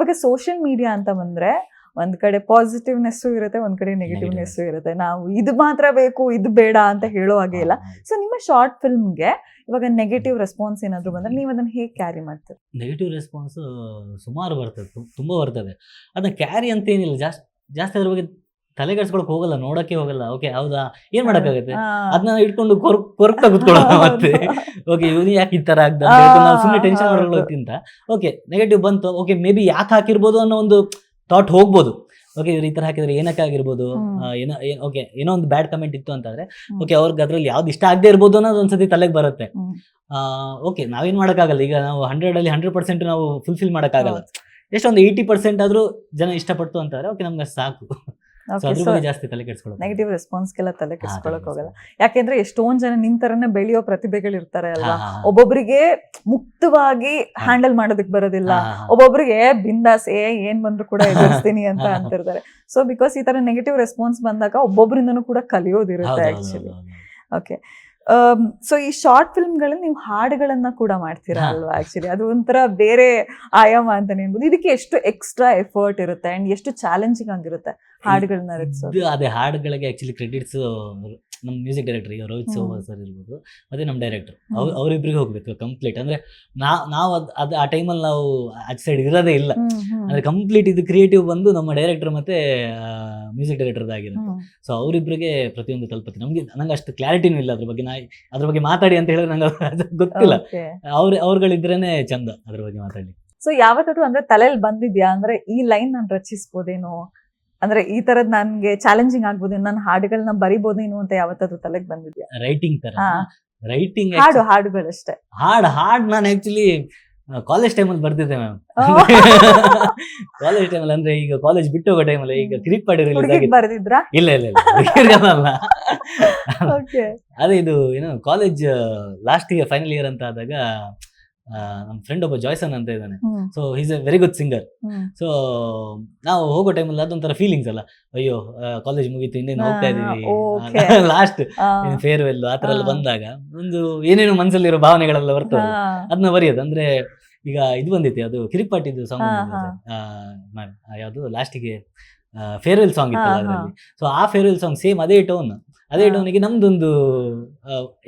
ಇವಾಗ social media ಅಂತ ಬಂದ್ರೆ ಒಂದ್ ಕಡೆ ಪಾಸಿಟಿವ್ನೆಸ್ಸು ಇರುತ್ತೆ, ಒಂದ್ ಕಡೆ ನೆಗೆಟಿವ್ನೆಸ್ಸು ಇರುತ್ತೆ. ನಾವು ಇದು ಮಾತ್ರ ಬೇಕು ಇದು ಬೇಡ ಅಂತ ಹೇಳೋ ಹಾಗೆ ಇಲ್ಲ. ಸೊ ನಿಮ್ಮ ಶಾರ್ಟ್ ಫಿಲ್ಮ್ಗೆ ಇವಾಗ ನೆಗೆಟಿವ್ ರೆಸ್ಪಾನ್ಸ್ ಏನಾದ್ರು ಬಂದ್ರೆ ನೀವು ಅದನ್ನ ಹೇಗೆ ಕ್ಯಾರಿ ಮಾಡ್ತೀರಿ? ನೆಗೆಟಿವ್ ರೆಸ್ಪಾನ್ಸ್ ಸುಮಾರು ಬರ್ತದೆ, ತುಂಬಾ ಬರ್ತದೆ. ಅದನ್ನ ಕ್ಯಾರಿ ಅಂತ ಏನಿಲ್ಲ, ಜಾಸ್ತಿ ಅದ್ರ ಬಗ್ಗೆ ತಲೆಗೆಡ್ಸ್ಕೊಳಕ್ ಹೋಗಲ್ಲ, ನೋಡಕ್ಕೆ ಹೋಗಲ್ಲ. ಓಕೆ ಹೌದಾ, ಏನ್ ಮಾಡಕ್ಕಾಗತ್ತೆ, ಅದನ್ನ ಇಟ್ಕೊಂಡು ಕೊರಕ್ತಾ ಕೂತ್ಕೊಳ್ಳೋದು ಮತ್ತೆ. ಓಕೆ ಇವನು ಯಾಕೆ ಈ ತರ ಆಗ್ದ ನಾವು ಸುಮ್ಮನೆ ಟೆನ್ಷನ್ ಮಾಡೋಕ್ಕಿಂತ ಓಕೆ ನೆಗೆಟಿವ್ ಬಂತು, ಓಕೆ ಮೇ ಬಿ ಯಾಕೆ ಹಾಕಿರ್ಬೋದು ಅನ್ನೋ ಒಂದು ಥಾಟ್ ಹೋಗ್ಬೋದು. ಓಕೆ ಇವ್ರು ಈ ತರ ಹಾಕಿದ್ರೆ ಏನಕ್ಕೆ ಆಗಿರ್ಬೋದು, ಓಕೆ ಏನೋ ಒಂದು ಬ್ಯಾಡ್ ಕಮೆಂಟ್ ಇತ್ತು ಅಂತಂದ್ರೆ ಓಕೆ ಅವ್ರಿಗೆ ಅದ್ರಲ್ಲಿ ಯಾವ್ದು ಇಷ್ಟ ಆಗದೆ ಇರ್ಬೋದು ಅನ್ನೋದು ಒಂದ್ಸತಿ ತಲೆಗೆ ಬರುತ್ತೆ. ಓಕೆ ನಾವೇನ್ ಮಾಡೋಕ್ಕಾಗಲ್ಲ, ಈಗ ನಾವು 100% 100% ನಾವು ಫುಲ್ಫಿಲ್ ಮಾಡೋಕ್ಕಾಗಲ್ಲ. ಎಷ್ಟೊಂದು 80% ಆದ್ರೂ ಜನ ಇಷ್ಟಪಟ್ಟು ಅಂತಾರೆ, ಓಕೆ ನಮ್ಗೆ ಸಾಕು. ಜಾಸ್ತಿ ತಲೆ ಕೆಡಿಸ್ಕೊಳ್ಳೋದು, ನೆಗೆಟಿವ್ ರೆಸ್ಪಾನ್ಸ್ಗೆಲ್ಲ ತಲೆ ಕೆಡಿಸ್ಕೊಳ್ಳೋಕೆ ಹೋಗಲ್ಲ. ಯಾಕೆಂದ್ರೆ ಎಷ್ಟೊಂದ್ ಜನ ನಿಮ್ ತರನೇ ಬೆಳೆಯೋ ಪ್ರತಿಭೆಗಳು ಇರ್ತಾರೆ ಅಲ್ವಾ. ಒಬ್ಬೊಬ್ರಿಗೆ ಮುಕ್ತವಾಗಿ ಹ್ಯಾಂಡಲ್ ಮಾಡೋದಕ್ ಬರೋದಿಲ್ಲ, ಒಬ್ಬೊಬ್ರಿಗೆ ಬಿಂದಾಸ್ ಏನ್ ಬಂದ್ರು ಕೂಡ ಎದುರಿಸ್ತೀನಿ ಅಂತ ಅಂತಿರ್ತಾರೆ. ಸೊ ಬಿಕಾಸ್ ಈ ತರ ನೆಗೆಟಿವ್ ರೆಸ್ಪಾನ್ಸ್ ಬಂದಾಗ ಒಬ್ಬೊಬ್ರಿಂದನೂ ಕೂಡ ಕಲಿಯೋದಿರುತ್ತೆ ಆಕ್ಚುಲಿ. ಓಕೆ, ಸೊ ಈ ಶಾರ್ಟ್ ಫಿಲ್ಮ್ಗಳಲ್ಲಿ ನೀವು ಹಾಡುಗಳನ್ನ ಕೂಡ ಮಾಡ್ತೀರಾ ಅಲ್ವಾ? ಆಕ್ಚುಲಿ ಅದು ಒಂಥರ ಬೇರೆ ಆಯಾಮ ಅಂತಾನೆ ಹೇಳ್ಬೋದು. ಇದಕ್ಕೆ ಎಷ್ಟು ಎಕ್ಸ್ಟ್ರಾ ಎಫರ್ಟ್ ಇರುತ್ತೆ ಅಂಡ್ ಎಷ್ಟು ಚಾಲೆಂಜಿಂಗ್ ಆಗಿರುತ್ತೆ ಹಾಡುಗಳನ್ನ ರಚಿಸೋದು? ಅದೇ ಹಾಡುಗಳಿಗೆ ಆಕ್ಚುಲಿ ಕ್ರೆಡಿಟ್ಸ್ ನಮ್ಮ ಮ್ಯೂಸಿಕ್ ಡೈರೆಕ್ಟರ್ ಈಗ ರೋಹಿತ್ ಸೋಮವಾರ್ ಸರ್ ಇರ್ಬೋದು, ಮತ್ತೆ ನಮ್ಮ ಡೈರೆಕ್ಟರ್ ಅವರಿಬ್ಬರಿಗೆ ಹೋಗ್ಬೇಕು ಕಂಪ್ಲೀಟ್. ಅಂದ್ರೆ ನಾವು ಅದು ಆ ಟೈಮಲ್ಲಿ ನಾವು ಆಚೆ ಸೈಡ್ ಇರೋದೇ ಇಲ್ಲ. ಅಂದ್ರೆ ಕಂಪ್ಲೀಟ್ ಇದು ಕ್ರಿಯೇಟಿವ್ ಬಂದು ನಮ್ಮ ಡೈರೆಕ್ಟರ್ ಮತ್ತೆ ಮ್ಯೂಸಿಕ್ ಡೈರೆಕ್ಟರ್ ಆಗಿರುತ್ತೆ. ಸೊ ಅವರಿಬ್ಬರಿಗೆ ಪ್ರತಿಯೊಂದು ತಲುಪತ್ತೆ. ನಂಗೆ ಅಷ್ಟು ಕ್ಲಾರಿಟಿನೂ ಇಲ್ಲ ಅದ್ರ ಬಗ್ಗೆ. ಅದ್ರ ಬಗ್ಗೆ ಮಾತಾಡಿ ಅಂತ ಹೇಳಿದ್ರೆ ನಂಗೆ ಗೊತ್ತಿಲ್ಲ. ಅವ್ರುಗಳಿದ್ರೇನೆ ಚಂದ ಅದ್ರ ಬಗ್ಗೆ ಮಾತಾಡಿ. ಸೊ ಯಾವತ್ತಾದ್ರೂ ಅಂದ್ರೆ ತಲೆಯಲ್ಲಿ ಬಂದಿದ್ಯಾ ಅಂದ್ರೆ ಈ ಲೈನ್ ನಾನು ರಚಿಸ್ಬೋದೇನೋ, ಅಂದ್ರೆ ಈ ತರದ್ ನನ್ಗೆ ಚಾಲೆಂಜಿಂಗ್ ಆಗ್ಬೋದು, ನಾನು ಹಾಡುಗಳನ್ನ ಬರಿಬೋದೇನು ಅಂತ ಯಾವತ್ತಾದ್ರೂ ತಲೆಗೆ ಬಂದಿದ್ಯಾ? ರೈಟಿಂಗ್ ತರ ರೈಟಿಂಗ್ ಹಾಡುಗಳಷ್ಟೇ. ಹಾಡು ನಾನು ಆಕ್ಚುಲಿ ಕಾಲೇಜ್ ಟೈಮಲ್ಲಿ ಬರ್ತಿದ್ದೆ ಮ್ಯಾಮ್. ಕಾಲೇಜ್ ಟೈಮಲ್ಲಿ ಅಂದ್ರೆ ಈಗ ಕಾಲೇಜ್ ಬಿಟ್ಟು ಹೋಗೋ ಟೈಮಲ್ಲಿ ಈಗ ಕಿರಿಕ್ ಪಾಡಿ ರಿಲೀಸ್ ಆಗಿದೆ. ಬರ್ದಿದ್ರಾ? ಇಲ್ಲ ಅದೇ ಇದು ಏನು college last year final year ಅಂತ ಆದಾಗ ನಮ್ಮ ಫ್ರೆಂಡ್ ಒಬ್ಬ ಜಾಯ್ಸನ್ ಅಂತ ಇದ್ದಾನೆ. So is A very good singer. So ನಾವು ಹೋಗೋ ಟೈಮಲ್ಲಿ ಅದೊಂಥರ ಫೀಲಿಂಗ್ಸ್ ಅಲ್ಲ, ಅಯ್ಯೋ ಕಾಲೇಜ್ ಮುಗೀತು ಇನ್ನೇನು ಹೋಗ್ತಾ ಇದೀವಿ ಲಾಸ್ಟ್ ಫೇರ್ವೆಲ್ ಆ ತರ ಎಲ್ಲ ಬಂದಾಗ ಒಂದು ಏನೇನು ಮನಸ್ಸಲ್ಲಿರೋ ಭಾವನೆಗಳೆಲ್ಲ ಬರ್ತದೆ, ಅದನ್ನ ಬರೆಯೋದು. ಅಂದ್ರೆ ಈಗ ಇದು ಬಂದಿತ್ತು, ಅದು ಕಿರಿಕ್ ಪಾಟಿದು ಸಾಂಗ್ ಯಾವುದು ಲಾಸ್ಟಿಗೆ ಫೇರ್ವೆಲ್ ಸಾಂಗ್ ಇತ್ತಲ್ಲ ಅದರಲ್ಲಿ. ಸೊ ಆ ಫೇರ್ವೆಲ್ ಸಾಂಗ್ ಸೇಮ್ ಅದೇ ಟೋನಿಗೆ ನಮ್ದೊಂದು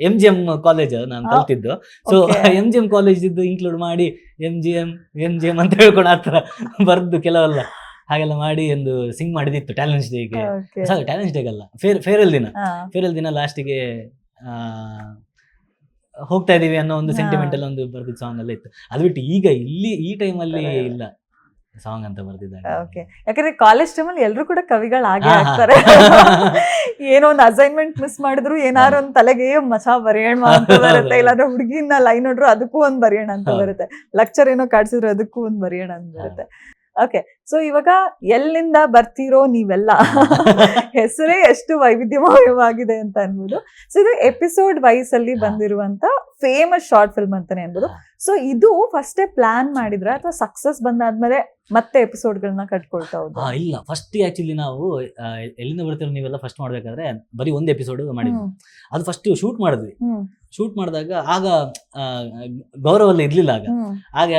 MGM ಕಾಲೇಜ್ ನಾನು ಕಲ್ತಿದ್ದು. ಸೊ MGM ಕಾಲೇಜ್ ಇದ್ದು ಇನ್ಕ್ಲೂಡ್ ಮಾಡಿ MGM ಅಂತ ಹೇಳ್ಕೊಂಡು ಆತರ ಬರ್ದು ಕೆಲವೆಲ್ಲ ಹಾಗೆಲ್ಲ ಮಾಡಿ ಒಂದು ಸಿಂಗ್ ಮಾಡಿದಿತ್ತು ಟ್ಯಾಲೆಂಟ್ಸ್ ಡೇಗೆ. ಟ್ಯಾಲೆಂಟ್ಸ್ ಡೇಗೆ ಅಲ್ಲ, ಫೇರ್ವೆಲ್ ದಿನ ಲಾಸ್ಟಿಗೆ ಹೋಗ್ತಾ ಇದೀವಿ ಅನ್ನೋ ಒಂದು ಸೆಂಟಿಮೆಂಟಲ್ ಒಂದು ಬರ್ದಿದ್ದ ಸಾಂಗ್ ಎಲ್ಲ ಇತ್ತು. ಅದು ಬಿಟ್ಟು ಈಗ ಇಲ್ಲಿ ಈ ಟೈಮಲ್ಲಿ ಇಲ್ಲ ಸಾಂಗ್ ಅಂತ ಬರ್ದಿದ್ದಾರೆ. ಓಕೆ, ಯಾಕಂದ್ರೆ ಕಾಲೇಜ್ ಟೈಮಲ್ಲಿ ಎಲ್ಲರೂ ಕೂಡ ಕವಿಗಳಾಗೇ ಆಗ್ತಾರೆ. ಏನೋ ಒಂದು ಅಸೈನ್ಮೆಂಟ್ ಮಿಸ್ ಮಾಡಿದ್ರು ಏನಾರು ಒಂದು ತಲೆಗೆ ಮಚಾ ಬರೆಯೋಣ ಅಂತ ಬರುತ್ತೆ, ಇಲ್ಲಾಂದ್ರೆ ಹುಡುಗಿನ ಲೈನ್ ನೋಡ್ರು ಅದಕ್ಕೂ ಒಂದ್ ಬರೆಯೋಣ ಅಂತ ಬರುತ್ತೆ, ಲೆಕ್ಚರ್ ಏನೋ ಕಾಡ್ಸಿದ್ರು ಅದಕ್ಕೂ ಒಂದ್ ಬರೆಯೋಣ ಅಂತ ಬರುತ್ತೆ. ಓಕೆ, ಸೊ ಇವಾಗ ಎಲ್ಲಿಂದ ಬರ್ತೀರೋ ನೀವೆಲ್ಲ, ಹೆಸರೇ ಎಷ್ಟು ವೈವಿಧ್ಯಮಯವಾಗಿದೆ ಅಂತ ಅನ್ಬೋದು. ಸೊ ಇದು ಎಪಿಸೋಡ್ ವೈಸ್ ಅಲ್ಲಿ ಬಂದಿರುವಂತ ಫೇಮಸ್ ಶಾರ್ಟ್ ಫಿಲ್ಮ್ ಅಂತಾನೆ ಅನ್ಬೋದು. ಸೊ ಇದು ಫಸ್ಟೇ ಪ್ಲಾನ್ ಮಾಡಿದ್ರ ಅಥವಾ ಸಕ್ಸಸ್ ಬಂದಾದ್ಮೇಲೆ ಮತ್ತೆ ಎಪಿಸೋಡ್ಗಳನ್ನ ಕಟ್ಕೊಳ್ತಾ ಹೋದ? ಇಲ್ಲ, ಫಸ್ಟ್ ಆಕ್ಚುಲಿ ನಾವು ಎಲ್ಲಿಂದ ಬರ್ತೀರೋ ನೀವೆಲ್ಲ ಫಸ್ಟ್ ಮಾಡ್ಬೇಕಾದ್ರೆ ಬರೀ ಒಂದು ಎಪಿಸೋಡ್ ಮಾಡಿದ್ವಿ. ಅದು ಫಸ್ಟ್ ಶೂಟ್ ಮಾಡಿದ್ವಿ. ಶೂಟ್ ಮಾಡಿದಾಗ ಆಗ ಗೌರವ್ ಇರ್ಲಿಲ್ಲ. ಆಗ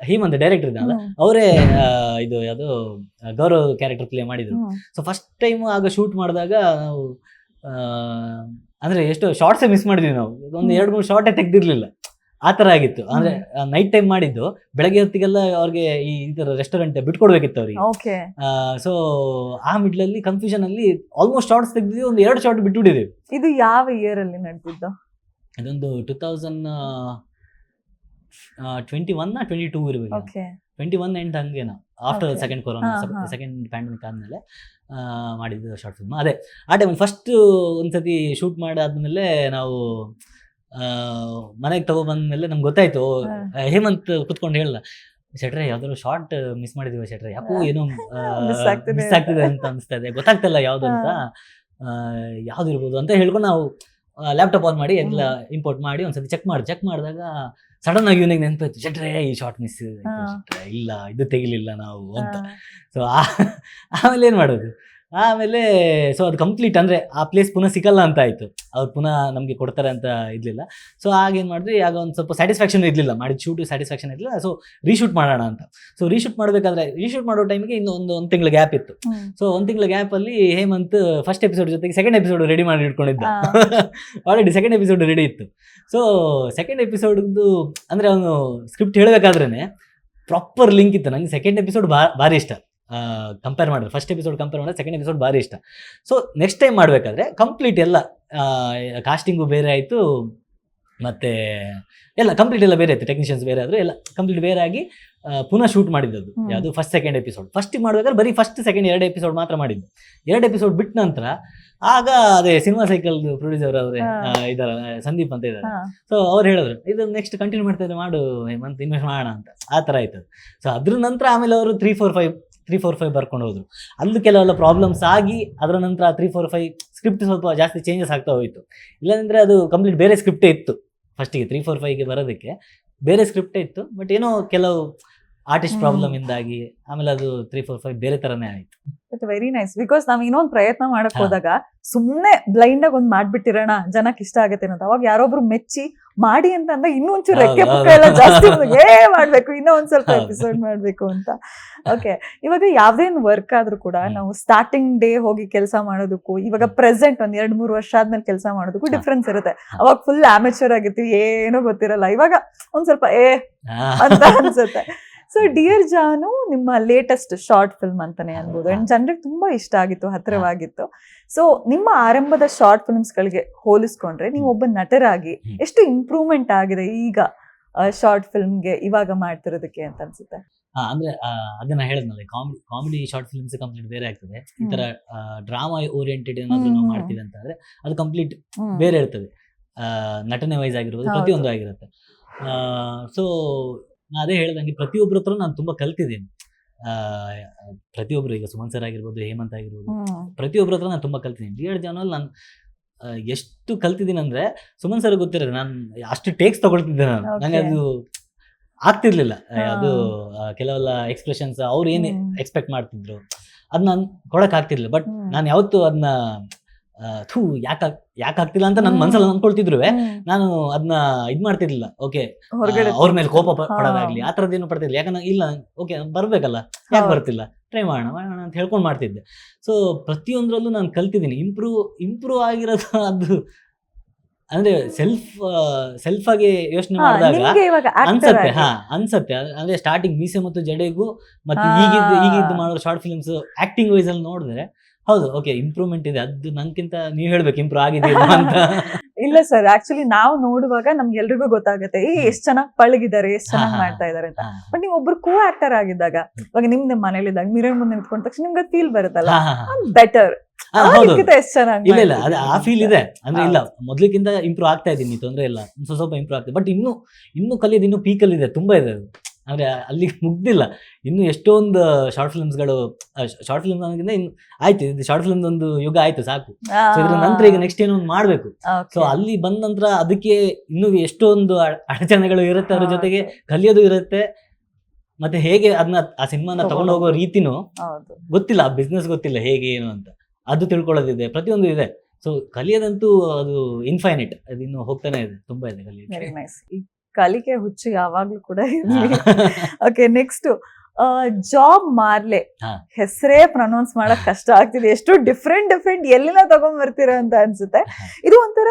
ಹೇಮಂತ್ ಡೈರೆಕ್ಟರ್ ಇದ್ದಲ್ಲ, ಅವರೇ ಇದು ಯಾವುದು ಗೌರವ್ ಕ್ಯಾರೆಕ್ಟರ್ ಪ್ಲೇ ಮಾಡಿದ್ರು. ಸೊ ಫಸ್ಟ್ ಟೈಮ್ ಆಗ ಶೂಟ್ ಮಾಡಿದಾಗ ನಾವು ಅಂದ್ರೆ ಎಷ್ಟೋ ಶಾರ್ಟ್ಸೇ ಮಿಸ್ ಮಾಡಿದ್ವಿ ನಾವು. ಒಂದು 2-3 ಶಾರ್ಟೇ ತೆಗ್ದಿರ್ಲಿಲ್ಲ, ಆ ತರ ಆಗಿತ್ತು. ಅಂದ್ರೆ ನೈಟ್ ಟೈಮ್ ಮಾಡಿದ್ದು, ಬೆಳಗ್ಗೆ ಹೊತ್ತಿಗೆಲ್ಲ ಅವ್ರಿಗೆ ಈ ತರ ರೆಸ್ಟೋರೆಂಟ್ ಬಿಟ್ಕೊಡ್ಬೇಕಿತ್ತು ಅವ್ರಿಗೆ. ಸೊ ಆ ಮಿಡ್ಲಲ್ಲಿ ಕನ್ಫ್ಯೂಷನ್ ಅಲ್ಲಿ ಆಲ್ಮೋಸ್ಟ್ ಶಾರ್ಟ್ಸ್ ತೆಗ್ದಿದ್ವಿ, ಒಂದು 2 ಶಾರ್ಟ್ ಬಿಟ್ಬಿಟ್ಟಿದ್ದೀವಿ. ಇದು ಯಾವ ಇಯರ್ ಅಲ್ಲಿ ನಡೆದಿದ್ದು? ಇದೊಂದು 2021-22 ಇರಬೇಕು. 21 ಎಂಡ್ ಹಂಗೇನೋ, after second corona, second pandemic ಆದ್ಮೇಲೆ ಮಾಡಿದ್ದು ಶಾರ್ಟ್ ಫಿಲ್ಮ್. ಅದೇ ಆ ಟೈಮ್ ಫಸ್ಟ್ ಒಂದ್ಸತಿ ಶೂಟ್ ಮಾಡಾದ್ಮೇಲೆ ನಾವು ಮನೆಗೆ ತಗೊಬಂದ್ಮೇಲೆ ನಮ್ಗೆ ಗೊತ್ತಾಯ್ತು. ಹೇಮಂತ್ ಕುತ್ಕೊಂಡು ಹೇಳಲ್ಲ, ಶೆಟ್ರೆ ಯಾವ್ದಾದ್ರು ಶಾರ್ಟ್ ಮಿಸ್ ಮಾಡಿದೀವಿ ಶೆಟ್ರೆ, ಯಾಕೋ ಏನೋ ಮಿಸ್ ಆಗ್ತಿದೆ ಅಂತ ಅನಿಸ್ತಾ ಇದೆ, ಗೊತ್ತಾಗ್ತಿಲ್ಲ ಯಾವ್ದು ಅಂತ, ಯಾವ್ದಿರ್ಬೋದು ಅಂತ ಹೇಳ್ಕೊಂಡು ನಾವು ಲ್ಯಾಪ್ಟಾಪ್ ಆನ್ ಮಾಡಿ ಎಲ್ಲ ಇಂಪೋರ್ಟ್ ಮಾಡಿ ಒಂದ್ಸತಿ ಚೆಕ್ ಮಾಡಿದಾಗ ಸಡನ್ ಆಗಿ ಇವನಿಗೆ ನೆನಪಾಯ್ತು, ಶೆಟ್ರೆ ಈ ಶಾರ್ಟ್ ಮಿಸ್ ಇಲ್ಲ, ಇದು ತೆಗಿಲಿಲ್ಲ ನಾವು ಅಂತ. ಸೊ ಆಮೇಲೆ ಏನ್ ಮಾಡೋದು, ಆಮೇಲೆ ಸೊ ಅದು ಕಂಪ್ಲೀಟ್ ಅಂದರೆ ಆ ಪ್ಲೇಸ್ ಪುನಃ ಸಿಗಲ್ಲ ಅಂತ ಆಯಿತು, ಅವ್ರು ಪುನಃ ನಮಗೆ ಕೊಡ್ತಾರೆ ಅಂತ ಇರಲಿಲ್ಲ. ಸೊ ಆಗೇನು ಮಾಡಿದ್ವಿ, ಆಗ ಒಂದು ಸ್ವಲ್ಪ ಸ್ಯಾಟಿಸ್ಫ್ಯಾಕ್ಷನ್ ಇರಲಿಲ್ಲ, ಮಾಡಿದ ಶೂಟು ಸ್ಯಾಟಿಸ್ಫ್ಯಾಕ್ಷನ್ ಇರಲಿಲ್ಲ. ಸೊ ರೀಶೂಟ್ ಮಾಡೋಣ ಅಂತ. ಸೊ ರೀಶೂಟ್ ಮಾಡಬೇಕಾದ್ರೆ ರೀಶೂಟ್ ಮಾಡೋ ಟೈಮಿಗೆ ಇನ್ನು ಒಂದು ತಿಂಗಳ ಗ್ಯಾಪ್ ಇತ್ತು. ಸೊ ಒಂದು ತಿಂಗಳ ಗ್ಯಾಪಲ್ಲಿ ಹೇಮಂತ್ ಫಸ್ಟ್ ಎಪಿಸೋಡ್ ಜೊತೆಗೆ ಸೆಕೆಂಡ್ ಎಪಿಸೋಡ್ ರೆಡಿ ಮಾಡಿ ಇಟ್ಕೊಂಡಿದ್ದ. ಆಲ್ರೆಡಿ ಸೆಕೆಂಡ್ ಎಪಿಸೋಡ್ ರೆಡಿ ಇತ್ತು. ಸೊ ಸೆಕೆಂಡ್ ಎಪಿಸೋಡ್ದು ಅಂದರೆ ಅವನು ಸ್ಕ್ರಿಪ್ಟ್ ಹೇಳಬೇಕಾದ್ರೇ ಪ್ರಾಪರ್ ಲಿಂಕ್ ಇತ್ತು. ನನಗೆ ಸೆಕೆಂಡ್ ಎಪಿಸೋಡ್ ಭಾರಿ ಇಷ್ಟ ಕಂಪೇರ್ ಮಾಡಿದ್ರೆ, ಫಸ್ಟ್ ಎಪಿಸೋಡ್ ಕಂಪೇರ್ ಮಾಡಿದ್ರೆ ಸೆಕೆಂಡ್ ಎಪಿಸೋಡ್ ಭಾರಿ ಇಷ್ಟ. ಸೊ ನೆಕ್ಸ್ಟ್ ಟೈಮ್ ಮಾಡಬೇಕಾದ್ರೆ ಕಂಪ್ಲೀಟ್ ಎಲ್ಲ ಕಾಸ್ಟಿಂಗು ಬೇರೆ ಆಯಿತು, ಮತ್ತು ಎಲ್ಲ ಕಂಪ್ಲೀಟ್ ಎಲ್ಲ ಬೇರೆ ಆಯಿತು, ಟೆಕ್ನಿಷಿಯನ್ಸ್ ಬೇರೆ ಆದರು, ಎಲ್ಲ ಕಂಪ್ಲೀಟ್ ಬೇರೆ ಆಗಿ ಪುನಃ ಶೂಟ್ ಮಾಡಿದ್ದದು. ಯಾವುದು ಫಸ್ಟ್ ಸೆಕೆಂಡ್ ಎಪಿಸೋಡ್. ಫಸ್ಟಿಗೆ ಮಾಡಬೇಕಾದ್ರೆ ಬರೀ ಫಸ್ಟ್ ಸೆಕೆಂಡ್ 2 ಎಪಿಸೋಡ್ ಮಾತ್ರ ಮಾಡಿದ್ದು. 2 ಎಪಿಸೋಡ್ ಬಿಟ್ಟ ನಂತರ ಆಗ ಅದೇ ಸಿನಿಮಾ ಸೈಕಲ್ ಪ್ರೊಡ್ಯೂಸರ್ ಅವರೇ ಇದಾರೆ, ಸಂದೀಪ್ ಅಂತ ಇದ್ದಾರೆ. ಸೊ ಅವ್ರು ಹೇಳಿದ್ರು ಇದು ನೆಕ್ಸ್ಟ್ ಕಂಟಿನ್ಯೂ ಮಾಡ್ತಾ ಇದ್ರೆ ಮಾಡು ಹೇಮಂತ್, ಇನ್ವೆಸ್ಟ್ ಮಾಡೋಣ ಅಂತ. ಆ ಥರ ಆಯ್ತು. ಸೊ ಅದ್ರ ನಂತರ ಆಮೇಲೆ ಅವರು 3-4-5 ಬರ್ಕೊಂಡು ಹೋದ್ರು. ಅಲ್ಲಿ ಕೆಲವೆಲ್ಲ ಪ್ರಾಬ್ಲಮ್ಸ್ ಆಗಿ ಅದರ ನಂತರ 3-4-5 ಸ್ಕ್ರಿಪ್ಟ್ ಸ್ವಲ್ಪ ಜಾಸ್ತಿ ಚೇಂಜಸ್ ಆಗ್ತಾ ಹೋಯಿತು. ಇಲ್ಲಾಂದರೆ ಅದು ಕಂಪ್ಲೀಟ್ ಬೇರೆ ಸ್ಕ್ರಿಪ್ಟೇ ಇತ್ತು. ಫಸ್ಟಿಗೆ 3-4-5ಗೆ ಬರೋದಕ್ಕೆ ಬೇರೆ ಸ್ಕ್ರಿಪ್ಟೇ ಇತ್ತು. ಬಟ್ ಏನೋ ಕೆಲವು ಆರ್ಟಿಸ್ಟ್ ಪ್ರಾಬ್ಲಮ್ ಇಂದಾಗಿ ಆಮೇಲೆ ಅದು 3-4-5 ಬೇರೆ ಥರನೇ ಆಯಿತು. But very nice. ಬಿಕಾಸ್ ನಾವ್ ಇನ್ನೊಂದು ಪ್ರಯತ್ನ ಮಾಡಕ್ ಹೋದಾಗ ಸುಮ್ನೆ ಬ್ಲೈಂಡ್ ಆಗಿ ಒಂದ್ ಮಾಡ್ಬಿಟ್ಟಿರೋಣ ಜನಕ್ಕೆ ಇಷ್ಟ ಆಗತ್ತೆ ಅನ್ನೋದು, ಅವಾಗ ಯಾರೊಬ್ರು ಮೆಚ್ಚಿ ಮಾಡಿ ಅಂತ ಅಂದಾಗ ಇನ್ನೂ ಒಂಚೂರು ರೆಕ್ಕೆ ಪುಕ್ಕ ಎಲ್ಲ ಜಾಸ್ತಿ ಮಾಡ್ಬೇಕು, ಇನ್ನೂ ಒಂದ್ ಸ್ವಲ್ಪ ಎಪಿಸೋಡ್ ಮಾಡ್ಬೇಕು ಅಂತ. ಓಕೆ, ಇವಾಗ ಯಾವ್ದೇನು ವರ್ಕ್ ಆದ್ರೂ ಕೂಡ ನಾವು ಸ್ಟಾರ್ಟಿಂಗ್ ಡೇ ಹೋಗಿ ಕೆಲಸ ಮಾಡೋದಕ್ಕೂ ಇವಾಗ ಪ್ರೆಸೆಂಟ್ ಒಂದ್ 2-3 ವರ್ಷ ಆದ್ಮೇಲೆ ಕೆಲಸ ಮಾಡೋದಕ್ಕೂ ಡಿಫ್ರೆನ್ಸ್ ಇರುತ್ತೆ. ಅವಾಗ ಫುಲ್ ಆಮೇಚರ್ ಆಗಿರ್ತೀವಿ, ಏನೋ ಗೊತ್ತಿರಲ್ಲ. ಇವಾಗ ಒಂದ್ ಸ್ವಲ್ಪ ಅಂತ ಅನ್ಸುತ್ತೆ. ಸೊ ಡಿಯರ್ ಜಾನು ನಿಮ್ಮ ಲೇಟೆಸ್ಟ್ ಶಾರ್ಟ್ ಫಿಲ್ಮ್ ಅಂತಾನೆ ಅನ್ಬೋದು, ಅಂಡ್ ಜನರಿಗೆ ತುಂಬಾ ಇಷ್ಟ ಆಗಿತ್ತು, ಹತ್ತಿರವಾಗಿತ್ತು. ಸೊ ನಿಮ್ಮ ಆರಂಭದ ಶಾರ್ಟ್ ಫಿಲ್ಮ್ಸ್ ಗಳಿಗೆ ಹೋಲಿಸ್ಕೊಂಡ್ರೆ ನೀವು ಒಬ್ಬ ನಟರಾಗಿ ಎಷ್ಟು ಇಂಪ್ರೂವ್ಮೆಂಟ್ ಆಗಿದೆ ಈಗ ಶಾರ್ಟ್ ಫಿಲ್ಮ್ಗೆ ಇವಾಗ ಮಾಡ್ತಿರೋದಕ್ಕೆ ಅಂತ ಅನ್ಸುತ್ತೆ? ಅಂದ್ರೆ ಅದನ್ನ ಹೇಳಿದ್ನಲ್ಲ, ಕಾಮಿಡಿ ಶಾರ್ಟ್ ಫಿಲ್ಮ್ಸ್ ಕಂಪ್ಲೀಟ್ ಬೇರೆ ಆಗ್ತದೆ. ಈ ತರ ಡ್ರಾಮಾ ಓರಿಯೆಂಟೆಡ್ ಏನಾದ್ರು ನಾವು ಮಾಡ್ತೀವಿ ಅಂತಂದ್ರೆ ಅದು ಕಂಪ್ಲೀಟ್ ಬೇರೆ ಇರ್ತದೆ. ನಟನೆ ವೈಸ್ ಆಗಿರ್ಬೋದು, ಪ್ರತಿಯೊಂದು ಆಗಿರುತ್ತೆ. ಸೊ ನಾ ಅದೇ ಹೇಳ್ದಂಗೆ ಪ್ರತಿಯೊಬ್ಬರ ಹತ್ರ ನಾನು ತುಂಬಾ ಕಲ್ತಿದ್ದೀನಿ. ಪ್ರತಿಯೊಬ್ರು ಈಗ ಸುಮನ್ ಸರ್ ಆಗಿರ್ಬೋದು, ಹೇಮಂತ್ ಆಗಿರ್ಬೋದು, ಪ್ರತಿಯೊಬ್ಬರ ಹತ್ರ ನಾನು ತುಂಬಾ ಕಲ್ತಿದ್ದೀನಿ. ಡಿಯರ್ ಜಾನಲ್ಲಿ ನಾನು ಎಷ್ಟು ಕಲ್ತಿದ್ದೀನಿ ಅಂದ್ರೆ, ಸುಮನ್ ಸರ್ ಗೊತ್ತಿರೋದು ನಾನು ಅಷ್ಟು ಟೇಕ್ಸ್ ತಗೊಳ್ತಿದ್ದೆ ನಾನು. ನನಗೆ ಅದು ಆಗ್ತಿರ್ಲಿಲ್ಲ. ಅದು ಕೆಲವೆಲ್ಲ ಎಕ್ಸ್ಪ್ರೆಷನ್ಸ್ ಅವ್ರು ಏನು ಎಕ್ಸ್ಪೆಕ್ಟ್ ಮಾಡ್ತಿದ್ರು ಅದ್ ನಾನು ಕೊಡಕ್ ಆಗ್ತಿರ್ಲಿಲ್ಲ. ಬಟ್ ನಾನು ಯಾವತ್ತು ಅದನ್ನ ಯಾಕೆ ಆಗ್ತಿಲ್ಲ ಅಂತ ನನ್ನ ಮನ್ಸಲ್ಲಿ ಅನ್ಕೊಳ್ತಿದ್ರು, ನಾನು ಅದನ್ನ ಇದ್ ಮಾಡ್ತಿರ್ಲಿಲ್ಲ. ಓಕೆ, ಅವ್ರ ಮೇಲೆ ಕೋಪ ಪಡೋದಾಗ್ಲಿ ಆ ಥರದ್ದೇನು ಪಡ್ತಿರ್ಲಿಲ್ಲ. ಯಾಕಂದ್ರೆ ಇಲ್ಲ, ಓಕೆ ಬರ್ಬೇಕಲ್ಲ, ಯಾಕೆ ಬರ್ತಿಲ್ಲ, ಟ್ರೈ ಮಾಡೋಣ ಅಂತ ಹೇಳ್ಕೊಂಡು ಮಾಡ್ತಿದ್ದೆ. ಸೊ ಪ್ರತಿಯೊಂದ್ರಲ್ಲೂ ನಾನು ಕಲ್ತಿದ್ದೀನಿ. ಇಂಪ್ರೂವ್ ಆಗಿರೋದು ಅದು ಅಂದ್ರೆ ಸೆಲ್ಫ್ ಆಗಿ ಯೋಚನೆ ಮಾಡಿದಾಗ ಅನ್ಸತ್ತೆ. ಅಂದ್ರೆ ಸ್ಟಾರ್ಟಿಂಗ್ ಮೀಸೆ ಮತ್ತು ಜಡೆಗೂ ಮತ್ತೆ ಈಗಿದ್ದು ಮಾಡೋ ಶಾರ್ಟ್ ಫಿಲ್ಮ್ಸ್ ಆಕ್ಟಿಂಗ್ ವೈಸ್ ಅಲ್ಲಿ ನೋಡಿದ್ರೆ ಹೌದು, ಓಕೆ ಇಂಪ್ರೂವ್ಮೆಂಟ್ ಇದೆ. ಅದು ನನ್ಕಿಂತ ನೀವ್ ಹೇಳ್ಬೇಕು ಇಂಪ್ರೂವ್ ಆಗಿದೆ ಅಂತ. ಇಲ್ಲ ಸರ್, ಆಕ್ಚುಲಿ ನಾವು ನೋಡುವಾಗ ನಮ್ಗೆ ಎಲ್ರಿಗೂ ಗೊತ್ತಾಗುತ್ತೆ ಎಷ್ಟ್ ಚೆನ್ನಾಗಿ ಪಳಗಿದ್ದಾರೆ, ಎಷ್ಟ್ ಚೆನ್ನಾಗಿ ಮಾಡ್ತಾ ಇದಾರೆ ಅಂತ. ಬಟ್ ನೀವು ಒಬ್ರು ಕೋ ಆಕ್ಟರ್ ಆಗಿದ್ದಾಗ, ಇವಾಗ ನಿಮ್ದೆ ಮನೇಲಿದ್ದಾಗ ಮಿರರ್ ಮುಂದೆ ನಿಂತ್ಕೊಂಡ ತಕ್ಷಣ ನಿಮ್ಗೆ ಫೀಲ್ ಬರುತ್ತಲ್ಲ, ಬೆಟರ್ ಎಷ್ಟ್ ಚೆನ್ನಾಗಿ. ಇಲ್ಲ ಅದು ಆ ಫೀಲ್ ಇದೆ. ಅಂದ್ರೆ ಇಲ್ಲ, ಮೊದ್ಲಿಕ್ಕಿಂತ ಇಂಪ್ರೂವ್ ಆಗ್ತಾ ಇದ್ದೀನಿ, ತೊಂದ್ರೆ ಇಲ್ಲ, ಸ್ವಲ್ಪ ಇಂಪ್ರೂವ್ ಆಗ್ತದೆ. ಬಟ್ ಇನ್ನು ಕಲಿಯೋದು ಇನ್ನೂ ಪೀಕಲ್ಲಿ ಇದೆ, ತುಂಬಾ ಇದೆ ಅದು. ಅಂದ್ರೆ ಅಲ್ಲಿ ಮುಗ್ದಿಲ್ಲ. ಇನ್ನು ಎಷ್ಟೊಂದು ಶಾರ್ಟ್ ಫಿಲ್ಮ್ಸ್ಗಳು, ಶಾರ್ಟ್ ಫಿಲ್ಮ್ ಅನ್ನೋದ್ರಿಂದ ಇನ್ನು ಆಯ್ತು, ಇದು ಶಾರ್ಟ್ ಫಿಲ್ಮ್ ಒಂದು ಯುಗ ಆಯ್ತು, ಸಾಕು. ಸೊ ಇದ್ರ ನಂತರ ಈಗ ನೆಕ್ಸ್ಟ್ ಏನೋ ಒಂದು ಮಾಡ್ಬೇಕು. ಸೊ ಅಲ್ಲಿ ಬಂದ ನಂತರ ಅದಕ್ಕೆ ಇನ್ನು ಎಷ್ಟೊಂದು ಅಡಚಣೆಗಳು ಇರುತ್ತೆ, ಅದ್ರ ಜೊತೆಗೆ ಕಲಿಯೋದು ಇರುತ್ತೆ. ಮತ್ತೆ ಹೇಗೆ ಅದನ್ನ ಆ ಸಿನಿಮಾನ ತಗೊಂಡು ಹೋಗೋ ರೀತಿನೂ ಗೊತ್ತಿಲ್ಲ, ಆ ಬಿಸ್ನೆಸ್ ಗೊತ್ತಿಲ್ಲ ಹೇಗೆ ಏನು ಅಂತ, ಅದು ತಿಳ್ಕೊಳ್ಳೋದಿದೆ, ಪ್ರತಿಯೊಂದು ಇದೆ. ಸೊ ಕಲಿಯೋದಂತೂ ಅದು ಇನ್ಫೈನೈಟ್, ಅದು ಇನ್ನು ಹೋಗ್ತಾನೆ ಇದೆ, ತುಂಬಾ ಇದೆ ಕಲಿಯೋದು. ಕಲಿಕೆ ಹುಚ್ಚು ಯಾವಾಗ್ಲೂ ಕೂಡ ಇರ್ಲಿ. Okay, next job Marley. ಹೆಸರೇ ಪ್ರೊನೌನ್ಸ್ ಮಾಡಕ್ ಕಷ್ಟ ಆಗ್ತಿದೆ. ಎಷ್ಟು ಡಿಫ್ರೆಂಟ್ ಎಲ್ಲಿನ ತಗೊಂಡ್ ಬರ್ತೀರಾ ಅಂತ ಅನ್ಸುತ್ತೆ. ಇದು ಒಂಥರ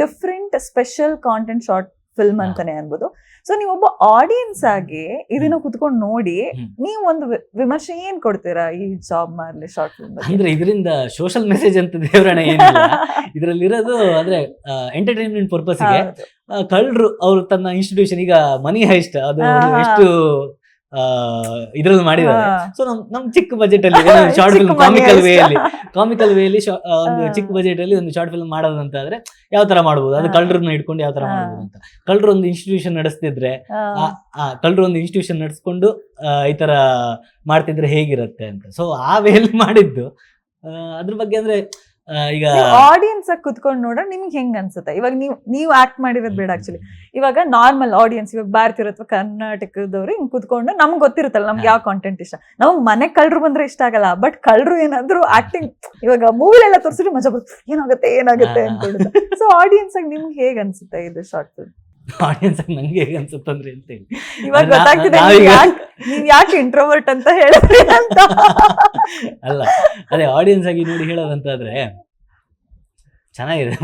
different special content short film ಅಂತಾನೆ ಅನ್ಬೋದು. ಸೊ ನೀವೊಬ್ಬ ಆಡಿಯನ್ಸ್ ಆಗಿ ಇದನ್ನ ಕುತ್ಕೊಂಡು ನೋಡಿ ನೀವು ಒಂದು ವಿಮರ್ಶೆ ಏನ್ ಕೊಡ್ತೀರಾ ಈ ಜಾಬ್ ಮಾರ್ಲೆ ಶಾರ್ಟ್ ಫಿಲ್ಮ್? ಅಂದ್ರೆ ಇದರಿಂದ ಸೋಷಿಯಲ್ ಮೆಸೇಜ್ ಅಂತ ದೇವರಣ ಏನಿಲ್ಲ. ಇದ್ರಲ್ಲಿರೋದು ಅಂದ್ರೆ ಎಂಟರ್ಟೈನ್ಮೆಂಟ್ ಪರ್ಪಸ್ಗೆ ಕಳ್ಳರು ಅವ್ರು ತನ್ನ ಇನ್ಸ್ಟಿಟ್ಯೂಷನ್, ಈಗ ಮನಿ ಹೈಸ್ಟ್ ಅದು ಎಷ್ಟು ಇದ್ರಲ್ಲಿ ಮಾಡಿದ್ದಾರೆ. ಸೊ ನಮ್ ಚಿಕ್ಕ ಬಜೆಟ್ ಅಲ್ಲಿ ಶಾರ್ಟ್ ಫಿಲ್ಮ್ ಕಾಮಿಕಲ್ ವೇಲಿ ಒಂದು ಚಿಕ್ಕ ಬಜೆಟ್ ಅಲ್ಲಿ ಒಂದು ಶಾರ್ಟ್ ಫಿಲ್ಮ್ ಮಾಡೋದು ಅಂತ ಆದ್ರೆ ಯಾವ ತರ ಮಾಡ್ಬೋದು, ಅದು ಕಳ್ಳರನ್ನ ಇಟ್ಕೊಂಡು ಯಾವ ತರ ಮಾಡ್ಬೋದು ಅಂತ. ಕಳ್ಳರು ಒಂದು ಇನ್ಸ್ಟಿಟ್ಯೂಷನ್ ನಡೆಸ್ತಿದ್ರೆ, ಕಳ್ಳರು ಒಂದು ಇನ್ಸ್ಟಿಟ್ಯೂಷನ್ ನಡೆಸ್ಕೊಂಡು ಈ ತರ ಮಾಡ್ತಿದ್ರೆ ಹೇಗಿರುತ್ತೆ ಅಂತ. ಸೊ ಆ ವೇಲಿ ಮಾಡಿದ್ದು ಅದ್ರ ಬಗ್ಗೆ ಅಂದ್ರೆ ಈಗ ಆಡಿಯನ್ಸ್ ಆಗಿ ಕುತ್ಕೊಂಡು ನೋಡ್ರೆ ನಿಮ್ಗೆ ಹೆಂಗ್ ಅನ್ಸುತ್ತೆ? ಇವಾಗ ನೀವು ಆಕ್ಟ್ ಮಾಡಿರೋದು ಬೇಡ ಆಕ್ಚುಲಿ. ಇವಾಗ ನಾರ್ಮಲ್ ಆಡಿಯನ್ಸ್, ಇವಾಗ ಭಾರತೀಯರು ಅಥವಾ ಕರ್ನಾಟಕದವ್ರು ಹಿಂಗ್ ಕುತ್ಕೊಂಡು ನಮ್ಗೆ ಗೊತ್ತಿರುತ್ತಲ್ಲ ನಮ್ಗೆ ಯಾವ ಕಾಂಟೆಂಟ್ ಇಷ್ಟ. ನಮ್ಗ್ ಮನೆ ಕಳ್ರು ಬಂದ್ರೆ ಇಷ್ಟ ಆಗಲ್ಲ, ಬಟ್ ಕಳ್ರು ಏನಾದ್ರು ಆಕ್ಟಿಂಗ್ ಇವಾಗ ಮೂವಿಲೆಲ್ಲ ತೋರಿಸಿದ್ರೆ ಮಜಾ ಬರುತ್ತೆ, ಏನಾಗುತ್ತೆ ಅನ್ಕೊಳ್ಳುತ್ತೆ. ಸೊ ಆಡಿಯನ್ಸ್ ಆಗಿ ನಿಮ್ಗೆ ಹೇಗ್ ಅನ್ಸುತ್ತೆ ಇದು ಶಾರ್ಟ್ ಫಿಲ್ಮ್? ಆಡಿಯನ್ಸ್ ನಂಗೆ ಹೇಗೆ ಅನ್ಸುತ್ತಂದ್ರೆ ಅಂತ ಹೇಳಿ ಇವಾಗ ಗೊತ್ತಾಗ್ತಿದೆ ನೀವ್ ಯಾಕೆ ಇಂಟ್ರೋವರ್ಟ್ ಅಂತ ಹೇಳಿದ್ರಿ ಅಂತ. ಅಲ್ಲ, ಅದೇ ಆಡಿಯನ್ಸ್ ಆಗಿ ನೋಡಿ ಹೇಳೋದಂತಾದ್ರೆ ಚೆನ್ನಾಗಿದೆ,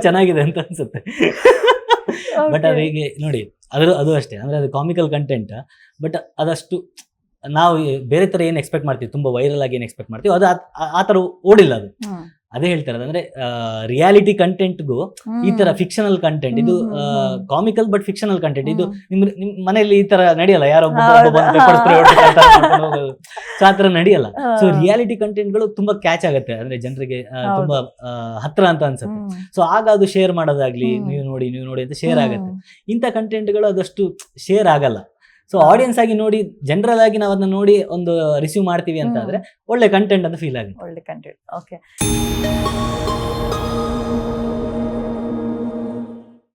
ಚೆನ್ನಾಗಿದೆ ಅಂತ ಅನ್ಸುತ್ತೆ. ಬಟ್ ಅದ್ರ ಹೀಗೆ ನೋಡಿ ಅದು ಅಷ್ಟೇ, ಅಂದ್ರೆ ಅದು ಕಾಮಿಕಲ್ ಕಂಟೆಂಟ್. ಬಟ್ ಅದಷ್ಟು ನಾವು ಬೇರೆ ತರ ಏನ್ ಎಕ್ಸ್ಪೆಕ್ಟ್ ಮಾಡ್ತೀವಿ, ತುಂಬಾ ವೈರಲ್ ಆಗಿ ಏನ್ ಎಕ್ಸ್ಪೆಕ್ಟ್ ಮಾಡ್ತೀವಿ, ಅದು ಆ ತರ ಓಡಿಲ್ಲ. ಅದು ಅದೇ ಹೇಳ್ತಾರೆ, ಅಂದ್ರೆ ರಿಯಾಲಿಟಿ ಕಂಟೆಂಟ್ಗೂ ಈ ತರ ಫಿಕ್ಷನಲ್ ಕಂಟೆಂಟ್, ಇದು ಕಾಮಿಕಲ್ ಬಟ್ ಫಿಕ್ಷನಲ್ ಕಂಟೆಂಟ್. ಇದು ನಿಮ್ ಮನೆಯಲ್ಲಿ ಈ ತರ ನಡೆಯಲ್ಲ, ಯಾರೊಬ್ಬ ಸೊ ಆ ತರ ನಡೆಯಲ್ಲ. ಸೊ ರಿಯಾಲಿಟಿ ಕಂಟೆಂಟ್ಗಳು ತುಂಬಾ ಕ್ಯಾಚ್ ಆಗುತ್ತೆ, ಅಂದ್ರೆ ಜನರಿಗೆ ತುಂಬಾ ಹತ್ರ ಅಂತ ಅನ್ಸುತ್ತೆ. ಸೊ ಆಗ ಅದು ಶೇರ್ ಮಾಡೋದಾಗ್ಲಿ, ನೀವು ನೋಡಿ ಅಂತ ಶೇರ್ ಆಗುತ್ತೆ. ಇಂಥ ಕಂಟೆಂಟ್ಗಳು ಅದಷ್ಟು ಶೇರ್ ಆಗಲ್ಲ. ಸೊ ಆಡಿಯನ್ಸ್ ಆಗಿ ನೋಡಿ, ಜನರಲ್ ಆಗಿ ನಾವು ಅದನ್ನ ನೋಡಿ ಒಂದು ರಿಸೀವ್ ಮಾಡ್ತೀವಿ ಅಂತ ಆದ್ರೆ ಒಳ್ಳೆ ಕಂಟೆಂಟ್ ಅಂತ ಫೀಲ್ ಆಗುತ್ತೆ. ಒಳ್ಳೆ ಕಂಟೆಂಟ್. ಓಕೆ.